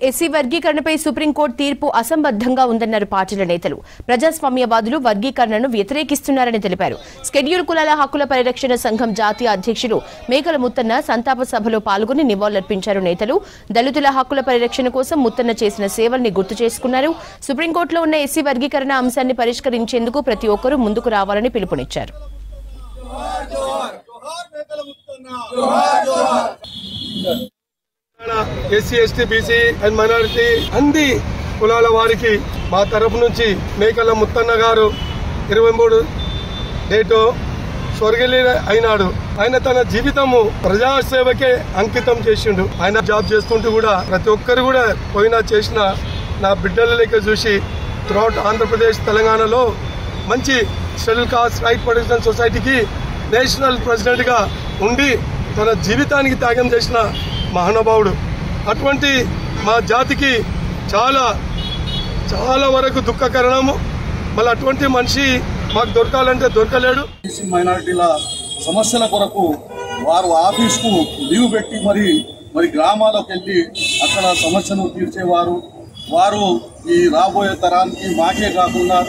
SC వర్గీకరణపై supreme court తీర్పు అసంబద్ధంగా ఉందన్నారు పార్టీల నేతలు. ప్రజాస్వామ్యవాదులు వర్గీకరణను వ్యతిరేకిస్తున్నారని తెలిపారు. షెడ్యూల్ కులాల హక్కుల పరిరక్షణ సంఘం జాతీయ అధ్యక్షులు మేకల ముత్తన్న సంతాప సభలో పాల్గొని నివాళులర్పించారు. నేతలు దళితుల హక్కుల పరిరక్షణ కోసం ముత్తన్న చేసిన సేవల్ని గుర్తు చేసుకున్నారు. సుప్రీంకోర్టులో ఉన్న ఎస్సీ వర్గీకరణ అంశాన్ని పరిష్కరించేందుకు ప్రతి ఒక్కరూ ముందుకు రావాలని పిలుపునిచ్చారు. SC ST BC and minority అన్ని కులాల వారికి మా తరఫు నుంచి మేకల ముత్తన్న గారు 23 డేటు స్వర్గలీన అయినాడు. ఆయన తన జీవితము ప్రజాసేవకే అంకితం చేసిండు. ఆయన జాబ్ చేస్తుంటూ కూడా ప్రతి ఒక్కరు కూడా పోయినా చేసిన నా బిడ్డల లెక్క చూసి త్రూఅవుట్ ఆంధ్రప్రదేశ్ తెలంగాణలో మంచి షెడ్యూల్ కాస్ట్ రైట్ ప్రొటెక్షన్ సొసైటీకి నేషనల్ ప్రెసిడెంట్ గా ఉండి తన జీవితానికి త్యాగం చేసిన మహానుభావుడు. అటువంటి మా జాతికి చాలా చాలా వరకు దుఃఖకరణము. మళ్ళీ అటువంటి మనిషి మాకు దొరకాలంటే దొరకలేడు. మైనారిటీల సమస్యల కొరకు వారు ఆఫీస్కు లీవ్ పెట్టి మరి గ్రామాలకు వెళ్ళి అక్కడ సమస్యను తీర్చేవారు. వారు ఈ రాబోయే తరానికి మాకే కాకుండా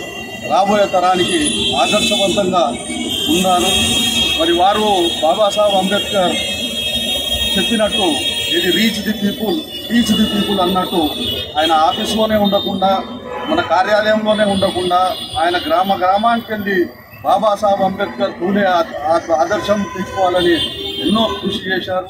రాబోయే తరానికి ఆదర్శవంతంగా ఉన్నారు. మరి వారు బాబాసాహెబ్ అంబేద్కర్ చెప్పినట్టు ఇది రీచ్ ది పీపుల్ అన్నట్టు ఆయన ఆఫీస్లోనే ఉండకుండా మన కార్యాలయంలోనే ఉండకుండా ఆయన గ్రామానికి వెళ్ళి బాబాసాహెబ్ అంబేద్కర్ పూలే ఆదర్శం తీసుకోవాలని ఎన్నో కృషి చేశారు.